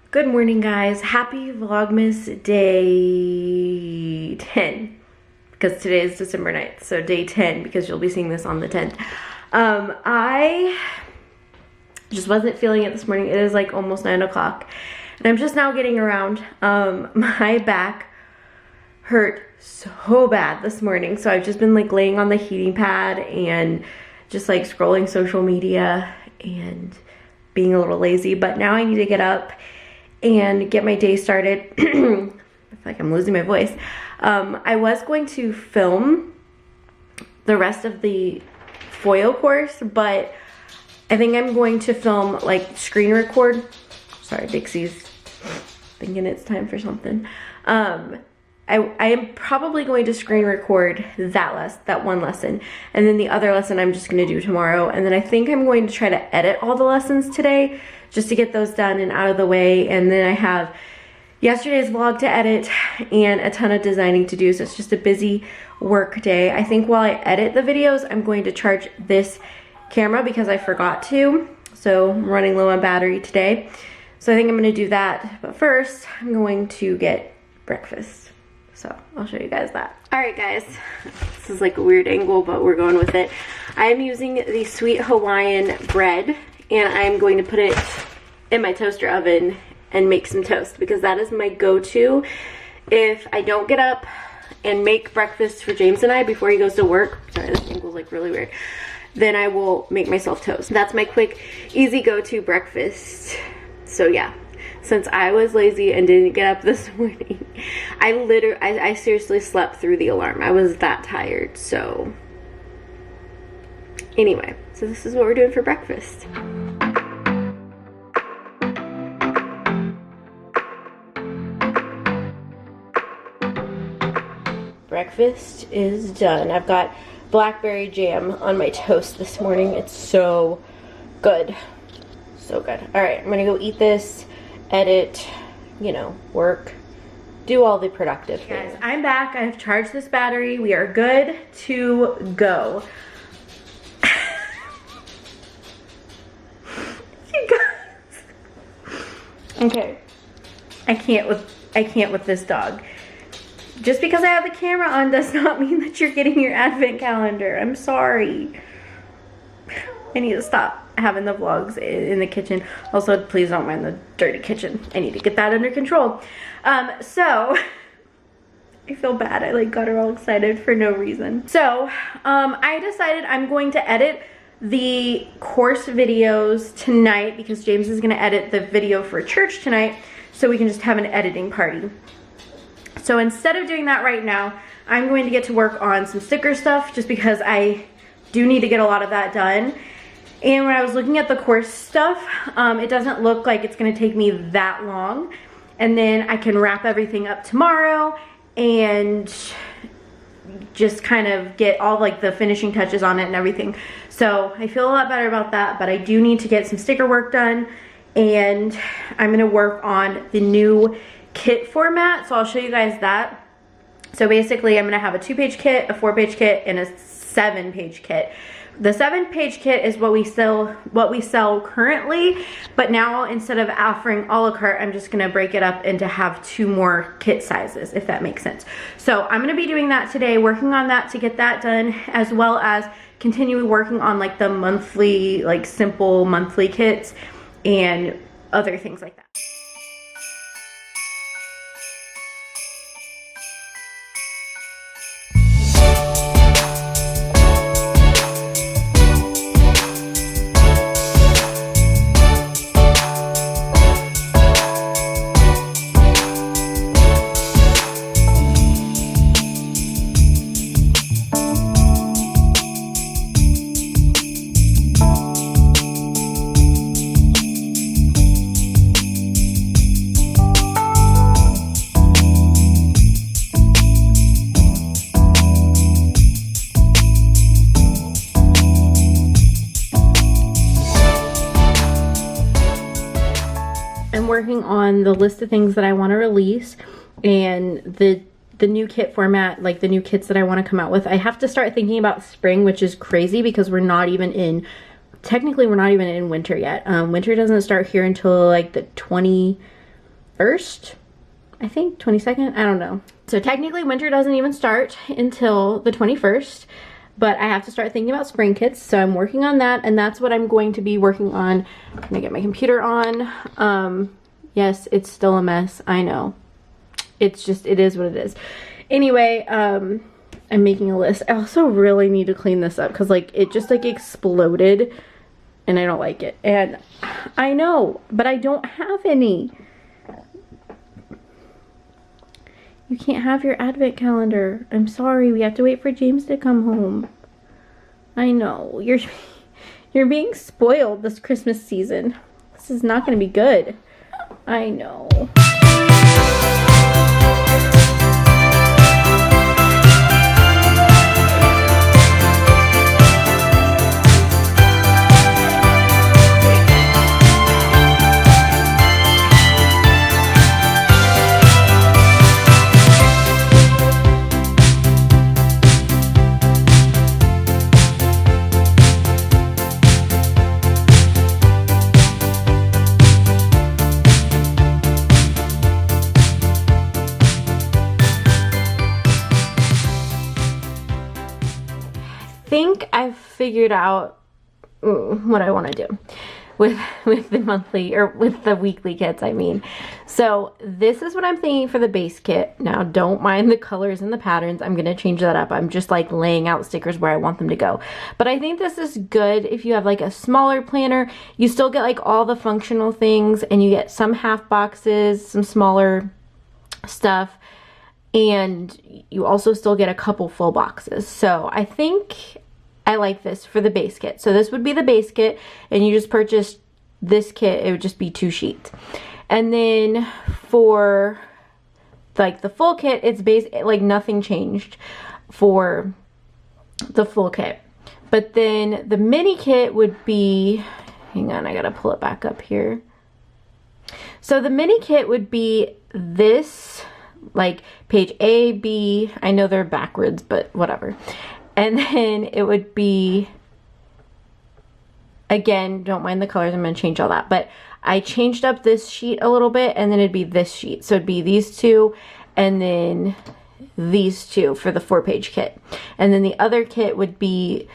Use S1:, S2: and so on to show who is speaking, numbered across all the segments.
S1: Good morning, guys. Happy Vlogmas Day 10 because today is December 9th, so day 10 because you'll be seeing this on the 10th. I just wasn't feeling it this morning. It is like almost 9 o'clock and I'm just now getting around. My back hurt so bad this morning, so I've just been like laying on the heating pad and just like scrolling social media and being a little lazy, but now I need to get up and get my day started. I feel like I'm losing my voice. I was going to film the rest of the foil course, but I think I'm going to film like screen record. Sorry, Dixie's thinking it's time for something. I am probably going to screen record that one lesson, and then the other lesson I'm just going to do tomorrow, and then I think I'm going to try to edit all the lessons today just to get those done and out of the way, and then I have yesterday's vlog to edit and a ton of designing to do, so it's just a busy work day. I think while I edit the videos, I'm going to charge this camera because I forgot to, so I'm running low on battery today, so I think I'm going to do that, but first I'm going to get breakfast. So I'll show you guys that. All right, guys, this is like a weird angle, but we're going with it. I am using the Sweet Hawaiian bread, and I'm going to put it in my toaster oven and make some toast because that is my go-to if I don't get up and make breakfast for James and I before he goes to work. Sorry, this angle's like really weird. Then I will make myself toast. That's my quick, easy go-to breakfast. So yeah. Since I was lazy and didn't get up this morning, I seriously slept through the alarm. I was that tired, so anyway, so this is what we're doing for breakfast. Breakfast is done. I've got blackberry jam on my toast this morning. It's so good. So good. All right, I'm gonna go eat this, edit, you know, work, do all the productive things. Guys, I'm back. I've charged this battery. We are good to go. You guys. Okay. I can't with this dog. Just because I have the camera on does not mean that you're getting your advent calendar. I'm sorry. I need to stop having the vlogs in the kitchen. Also, please don't mind the dirty kitchen. I need to get that under control. So I feel bad. I like got her all excited for no reason. So I decided I'm going to edit the course videos tonight because James is going to edit the video for church tonight, so we can just have an editing party. So instead of doing that right now, I'm going to get to work on some sticker stuff just because I do need to get a lot of that done. And when I was looking at the course stuff, it doesn't look like it's going to take me that long. And then I can wrap everything up tomorrow and just kind of get all like the finishing touches on it and everything. So I feel a lot better about that, but I do need to get some sticker work done. And I'm going to work on the new kit format. So I'll show you guys that. So basically I'm going to have a 2-page kit, a 4-page kit, and a 7-page kit. The 7-page kit is what we sell currently, but now instead of offering a la carte, I'm just gonna break it up and to have 2 more kit sizes, if that makes sense. So I'm gonna be doing that today, working on that to get that done, as well as continuing working on like the monthly, like simple monthly kits and other things like that. Working on the list of things that I want to release and the new kit format, like the new kits that I want to come out with. I have to start thinking about spring, which is crazy because we're not even in technically we're not even in winter yet. Winter doesn't start here until like the 21st, I think, 22nd, I don't know. So technically winter doesn't even start until the 21st, but I have to start thinking about spring kits, so I'm working on that, and that's what I'm going to be working on. I'm gonna get my computer on. Yes, it's still a mess, I know. It's just, it is what it is. Anyway, I'm making a list. I also really need to clean this up because like it just like exploded and I don't like it. And I know, but I don't have any. You can't have your advent calendar. I'm sorry, we have to wait for James to come home. I know, you're being spoiled this Christmas season. This is not gonna be good. I know. think I've figured out what I want to do with the monthly, or with the weekly kits, I mean. So this is what I'm thinking for the base kit. Now don't mind the colors and the patterns, I'm gonna change that up. I'm just like laying out stickers where I want them to go. But I think this is good if you have like a smaller planner. You still get like all the functional things, and you get some half boxes, some smaller stuff, and you also still get a couple full boxes. So I think I like this for the base kit. So this would be the base kit, and you just purchase this kit, it would just be 2 sheets. And then for like the full kit, it's like nothing changed for the full kit. But then the mini kit would be, hang on, I gotta pull it back up here. So the mini kit would be this, like page A, B, I know they're backwards, but whatever. And then it would be, again, don't mind the colors, I'm going to change all that. But I changed up this sheet a little bit, and then it'd be this sheet. So it'd be these two, and then these two for the 4-page kit. And then the other kit would be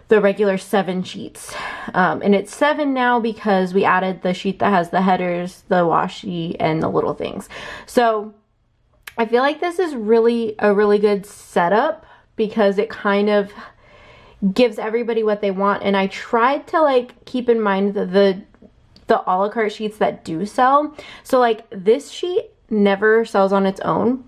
S1: the regular 7 sheets. And it's 7 now because we added the sheet that has the headers, the washi, and the little things. So I feel like this is really a really good setup, because it kind of gives everybody what they want. And I tried to like keep in mind the a la carte sheets that do sell. So like this sheet never sells on its own,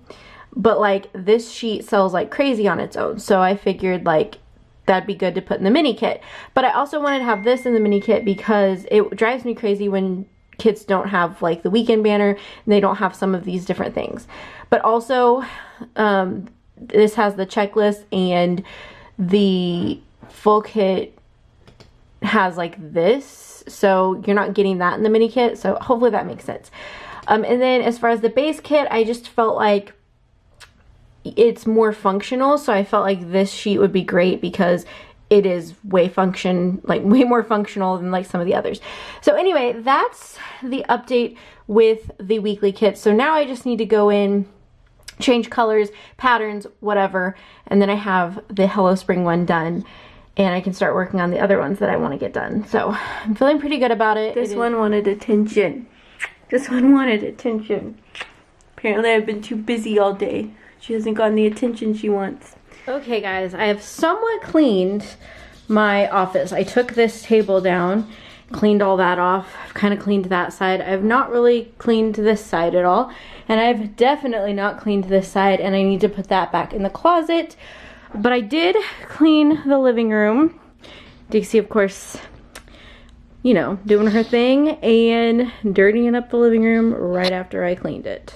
S1: but like this sheet sells like crazy on its own. So I figured like that'd be good to put in the mini kit. But I also wanted to have this in the mini kit because it drives me crazy when kids don't have like the weekend banner and they don't have some of these different things. But also this has the checklist, and the full kit has like this, so you're not getting that in the mini kit. So hopefully that makes sense. And then as far as the base kit, I just felt like it's more functional, so I felt like this sheet would be great because it is way more functional than like some of the others. So anyway, that's the update with the weekly kit. So now I just need to go in, change colors, patterns, whatever, and then I have the Hello Spring one done, and I can start working on the other ones that I want to get done. So I'm feeling pretty good about it. This one wanted attention. This one wanted attention. Apparently I've been too busy all day. She hasn't gotten the attention she wants. Okay guys, I have somewhat cleaned my office. I took this table down, cleaned all that off. I've kind of cleaned that side. I've not really cleaned this side at all. And I've definitely not cleaned this side, and I need to put that back in the closet. But I did clean the living room. Dixie, of course, you know, doing her thing and dirtying up the living room right after I cleaned it.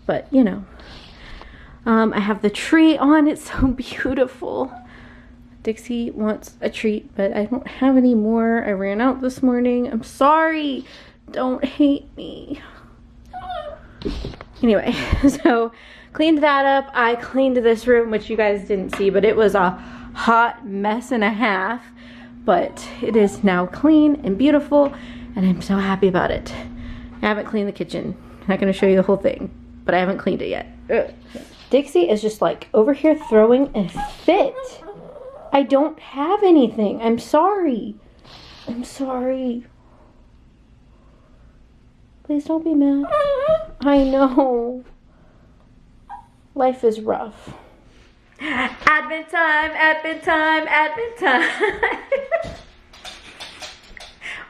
S1: But, you know, I have the tree on. It's so beautiful. Dixie wants a treat, but I don't have any more. I ran out this morning. I'm sorry. Don't hate me. Anyway, so cleaned that up. I cleaned this room, which you guys didn't see, but it was a hot mess and a half. But it is now clean and beautiful, and I'm so happy about it. I haven't cleaned the kitchen. I'm not gonna show you the whole thing, but I haven't cleaned it yet. Ugh. Dixie is just like over here throwing a fit. I don't have anything. I'm sorry. I'm sorry. Please don't be mad. I know. Life is rough. Advent time, Advent time, Advent time.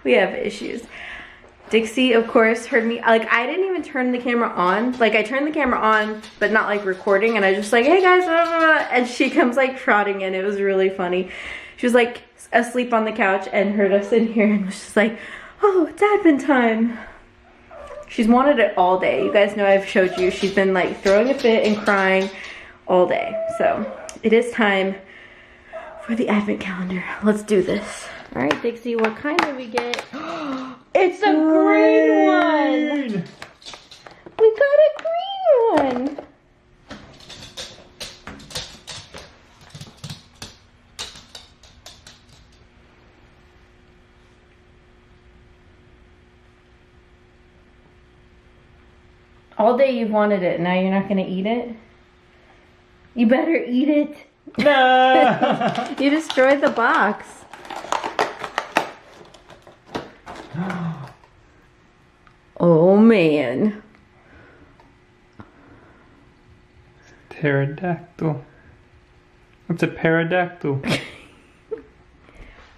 S1: We have issues. Dixie, of course, heard me. Like, I didn't even turn the camera on. Like, I turned the camera on, but not like recording. And I just like, hey guys, blah, blah, blah. And she comes like trotting in. It was really funny. She was like asleep on the couch and heard us in here and was just like, oh, it's Advent time. She's wanted it all day. You guys know I've showed you. She's been like throwing a fit and crying all day. So it is time for the Advent calendar. Let's do this. All right, Dixie, what kind did we get? It's a green one. We got a green one. All day you've wanted it. Now you're not gonna eat it? You better eat it.
S2: No.
S1: You destroyed the box. Oh man.
S2: Pterodactyl. What's a pterodactyl?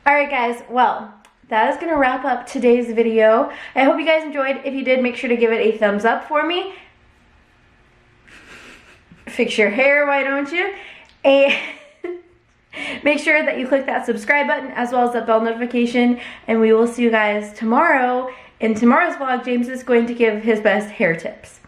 S1: Alright guys, well, that is going to wrap up today's video. I hope you guys enjoyed. If you did, make sure to give it a thumbs up for me. Fix your hair, why don't you? And make sure that you click that subscribe button as well as that bell notification. And we will see you guys tomorrow. In tomorrow's vlog, James is going to give his best hair tips.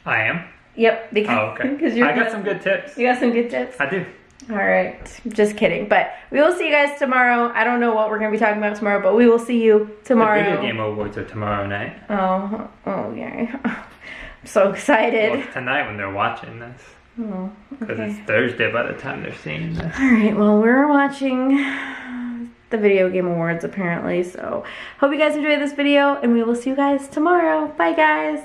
S2: I am?
S1: Yep. Because,
S2: okay. I got some good tips.
S1: You got some good tips?
S2: I do.
S1: Alright, just kidding. But we will see you guys tomorrow. I don't know what we're going to be talking about tomorrow, but we will see you tomorrow.
S2: The video game awards are tomorrow night.
S1: Oh yeah. I'm so excited.
S2: Well, it's tonight when they're watching this.
S1: Oh,
S2: because
S1: okay.
S2: it's Thursday by the time they're seeing this.
S1: Alright, well, we're watching the video game awards apparently. So, hope you guys enjoyed this video, and we will see you guys tomorrow. Bye, guys.